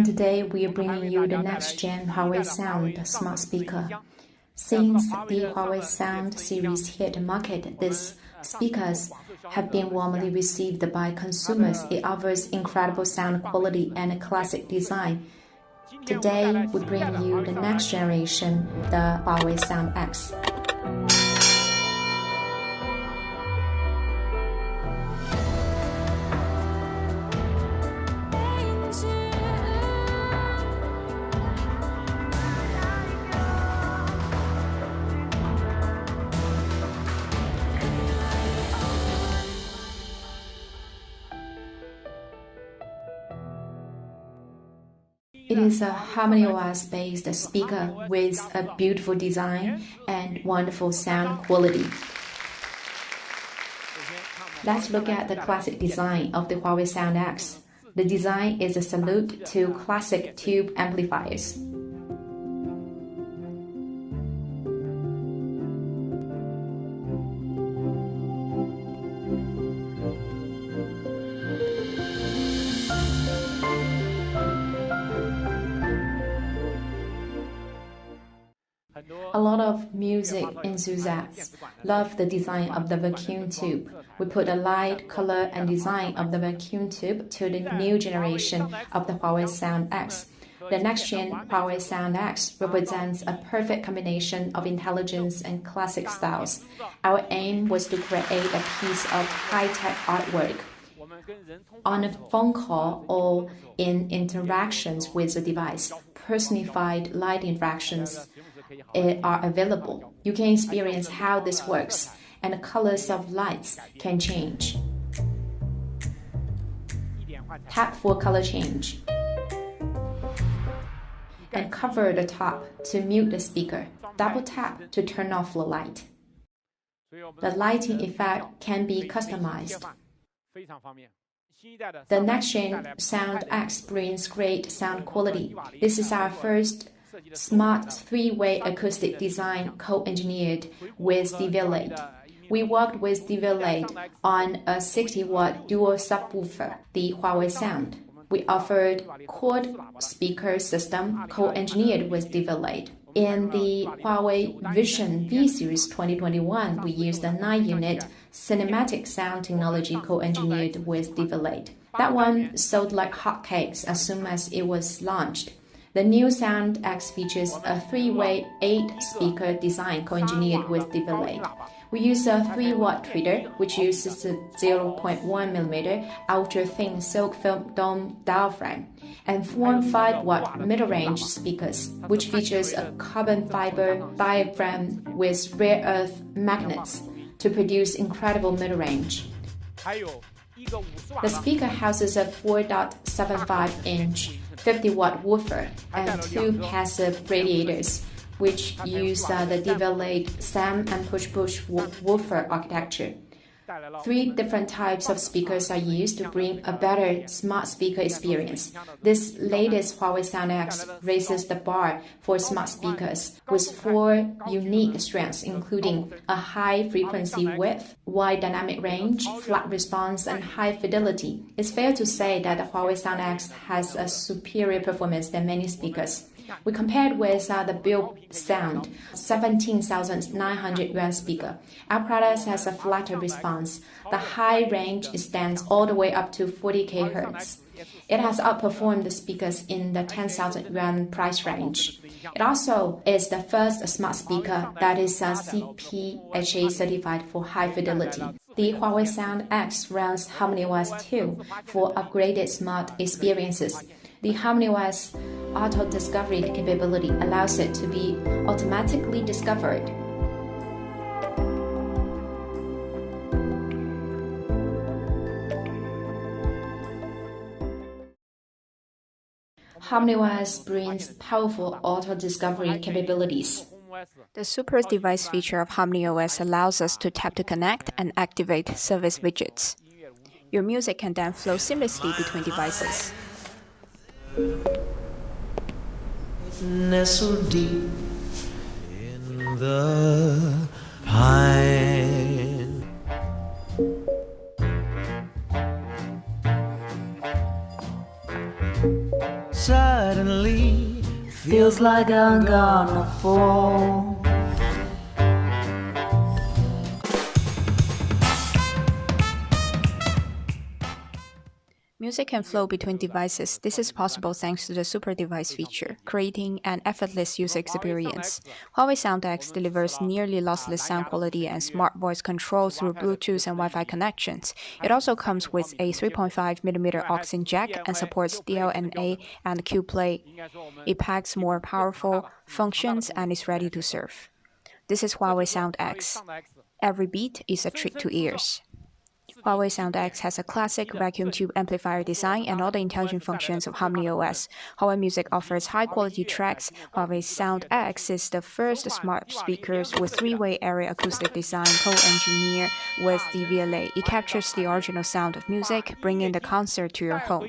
today we are bringing you the next-gen Huawei Sound smart speaker. Since the Huawei Sound series hit the market, these speakers have been warmly received by consumers. It offers incredible sound quality and a classic design. Today, we bring you the next generation, the Huawei Sound X. It is a HarmonyOS based speaker with a beautiful design and wonderful sound quality. Let's look at the classic design of the Huawei Sound X. The design is a salute to classic tube amplifiers. A lot of music enthusiasts love the design of the vacuum tube. We put a light, color, and design of the vacuum tube to the new generation of the Huawei Sound X. The next-gen Huawei Sound X represents a perfect combination of intelligence and classic styles. Our aim was to create a piece of high-tech artwork. On a phone call or in interactions with the device, personified light interactions are available. You can experience how this works, and the colors of lights can change. Tap for color change. And cover the top to mute the speaker. Double tap to turn off the light. The lighting effect can be customized. The next-gen Sound X brings great sound quality. This is our first smart three-way acoustic design co-engineered with DV-Late. We worked with DV-Late on a 60-watt dual subwoofer, the Huawei Sound. We offered quad speaker system co-engineered with DV-Late. In the Huawei Vision V Series 2021, we used a 9-unit cinematic sound technology co-engineered with DV-Late. That one sold like hotcakes as soon as it was launched. The new Sound X features a 3-way 8-speaker design co-engineered with DV-Late. We use a 3-watt tweeter, which uses a 0.1mm ultra-thin silk film dome diaphragm, and 4 5-watt mid-range speakers, which features a carbon fiber diaphragm with rare earth magnets to produce incredible mid-range. The speaker houses a 4.75-inch 50-watt woofer and 2 passive radiators, which use the DV-Late SAM and push-push woofer architecture. 3 different types of speakers are used to bring a better smart speaker experience. This latest Huawei Sound X raises the bar for smart speakers with 4 unique strengths, including a high frequency width, wide dynamic range, flat response, and high fidelity. It's fair to say that the Huawei Sound X has a superior performance than many speakers. We compared with the Build Sound 17,900 yuan speaker. Our product has a flatter response. The high range extends all the way up to 40 kHz. It has outperformed the speakers in the 10,000 yuan price range. It also is the first smart speaker that is CPHA certified for high fidelity. The Huawei Sound X runs HarmonyOS 2 for upgraded smart experiences. The HarmonyOS auto discovery capability allows it to be automatically discovered. HarmonyOS brings powerful auto discovery capabilities. The super device feature of HarmonyOS allows us to tap to connect and activate service widgets. Your music can then flow seamlessly between devices. Nestled deep in the pine. Side Feels like I'm gonna fall. Music can flow between devices. This is possible thanks to the Super Device feature, creating an effortless user experience. Huawei Sound X delivers nearly lossless sound quality and smart voice control through Bluetooth and Wi-Fi connections. It also comes with a 3.5mm aux jack and supports DLNA and QPlay. It packs more powerful functions and is ready to serve. This is Huawei Sound X. Every beat is a treat to ears. Huawei Sound X has a classic vacuum tube amplifier design and all the intelligent functions of HarmonyOS. Huawei Music offers high-quality tracks. Huawei Sound X is the first smart speakers with three-way area acoustic design co-engineered with the VLA. It captures the original sound of music, bringing the concert to your home.